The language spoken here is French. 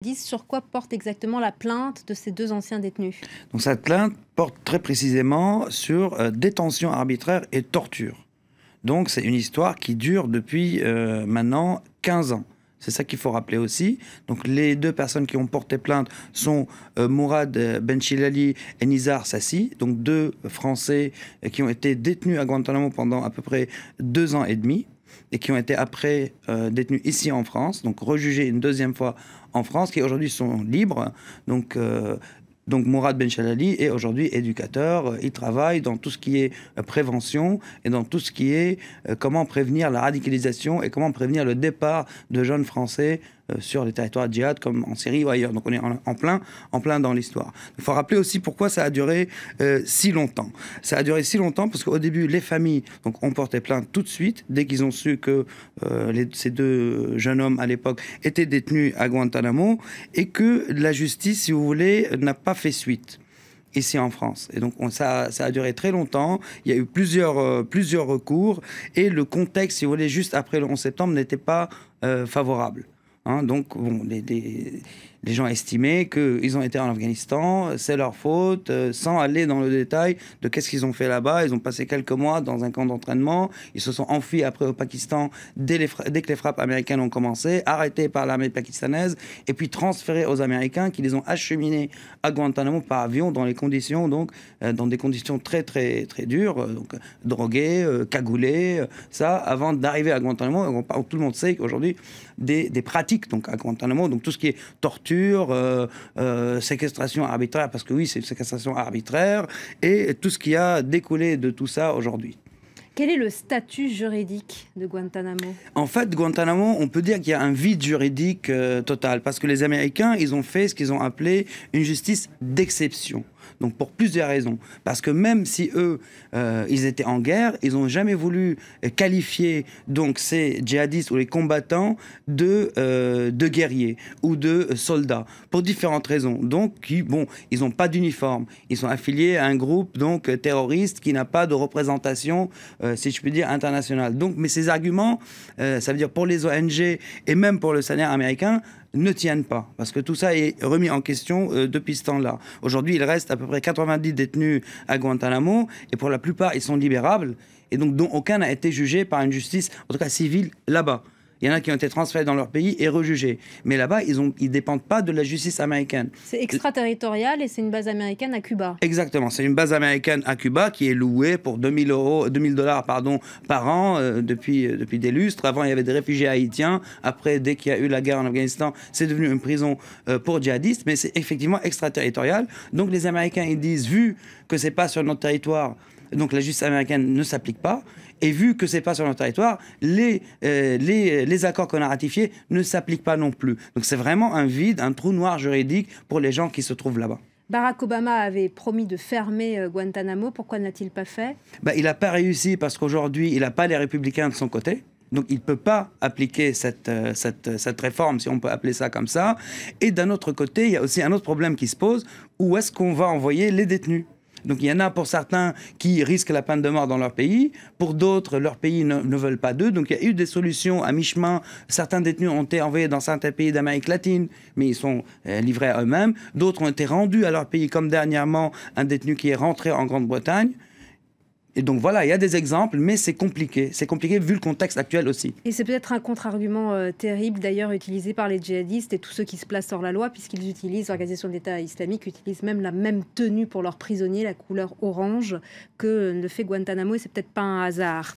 djihadistes. Sur quoi porte exactement la plainte de ces deux anciens détenus? Donc cette plainte porte très précisément sur détention arbitraire et torture. Donc c'est une histoire qui dure depuis maintenant 15 ans. C'est ça qu'il faut rappeler aussi. Donc les deux personnes qui ont porté plainte sont Mourad Benchilali et Nizar Sassi, donc deux Français qui ont été détenus à Guantanamo pendant à peu près 2 ans et demi et qui ont été après détenus ici en France, donc rejugés une deuxième fois en France, qui aujourd'hui sont libres. Donc Mourad Benchilali est aujourd'hui éducateur. Il travaille dans tout ce qui est prévention et dans tout ce qui est comment prévenir la radicalisation et comment prévenir le départ de jeunes Français sur les territoires djihad comme en Syrie ou ailleurs. Donc on est en plein dans l'histoire. Il faut rappeler aussi pourquoi ça a duré si longtemps. Ça a duré si longtemps parce qu'au début, les familles ont porté plainte tout de suite, dès qu'ils ont su que ces deux jeunes hommes à l'époque étaient détenus à Guantanamo et que la justice, si vous voulez, n'a pas fait suite ici en France. Et donc ça a duré très longtemps, il y a eu plusieurs recours et le contexte, si vous voulez, juste après le 11 septembre n'était pas favorable. Donc, bon, les gens estimaient qu'ils ont été en Afghanistan, c'est leur faute, sans aller dans le détail de qu'est-ce qu'ils ont fait là-bas. Ils ont passé quelques mois dans un camp d'entraînement, ils se sont enfuis après au Pakistan dès que les frappes américaines ont commencé, arrêtés par l'armée pakistanaise, et puis transférés aux Américains qui les ont acheminés à Guantanamo par avion dans des conditions très, très, très dures, donc drogués, cagoulés, ça, avant d'arriver à Guantanamo. Tout le monde sait qu'aujourd'hui, des pratiques donc à Guantanamo, donc tout ce qui est torture, séquestration arbitraire, parce que oui, c'est une séquestration arbitraire, et tout ce qui a découlé de tout ça aujourd'hui. Quel est le statut juridique de Guantanamo? En fait, Guantanamo, on peut dire qu'il y a un vide juridique total, parce que les Américains, ils ont fait ce qu'ils ont appelé une justice d'exception. Donc pour plusieurs raisons. Parce que même si eux, ils étaient en guerre, ils n'ont jamais voulu qualifier donc ces djihadistes ou les combattants de guerriers ou de soldats, pour différentes raisons. Donc, ils n'ont pas d'uniforme. Ils sont affiliés à un groupe donc terroriste qui n'a pas de représentation, si je puis dire, internationale. Donc, mais ces arguments, ça veut dire pour les ONG et même pour le salaire américain, ne tiennent pas, parce que tout ça est remis en question depuis ce temps-là. Aujourd'hui, il reste à peu près 90 détenus à Guantanamo, et pour la plupart, ils sont libérables, et donc dont aucun n'a été jugé par une justice, en tout cas civile, là-bas. Il y en a qui ont été transférés dans leur pays et rejugés. Mais là-bas, ils ne dépendent pas de la justice américaine. C'est extraterritorial et c'est une base américaine à Cuba. Exactement. C'est une base américaine à Cuba qui est louée pour 2000 $ par an depuis des lustres. Avant, il y avait des réfugiés haïtiens. Après, dès qu'il y a eu la guerre en Afghanistan, c'est devenu une prison pour djihadistes. Mais c'est effectivement extraterritorial. Donc les Américains, ils disent, vu que c'est pas sur notre territoire, donc la justice américaine ne s'applique pas. Et vu que c'est pas sur notre territoire, les accords qu'on a ratifiés ne s'appliquent pas non plus. Donc c'est vraiment un vide, un trou noir juridique pour les gens qui se trouvent là-bas. Barack Obama avait promis de fermer Guantanamo. Pourquoi n'a-t-il pas fait? Il n'a pas réussi parce qu'aujourd'hui, il n'a pas les républicains de son côté. Donc il ne peut pas appliquer cette réforme, si on peut appeler ça comme ça. Et d'un autre côté, il y a aussi un autre problème qui se pose. Où est-ce qu'on va envoyer les détenus ? Donc il y en a pour certains qui risquent la peine de mort dans leur pays, pour d'autres, leur pays ne veulent pas d'eux. Donc il y a eu des solutions à mi-chemin. Certains détenus ont été envoyés dans certains pays d'Amérique latine, mais ils sont livrés à eux-mêmes. D'autres ont été rendus à leur pays, comme dernièrement un détenu qui est rentré en Grande-Bretagne. Et donc voilà, il y a des exemples, mais c'est compliqué. C'est compliqué vu le contexte actuel aussi. Et c'est peut-être un contre-argument terrible, d'ailleurs, utilisé par les djihadistes et tous ceux qui se placent hors la loi, puisqu'ils utilisent, l'organisation de l'État islamique utilise même la même tenue pour leurs prisonniers, la couleur orange, que ne fait Guantanamo, et c'est peut-être pas un hasard.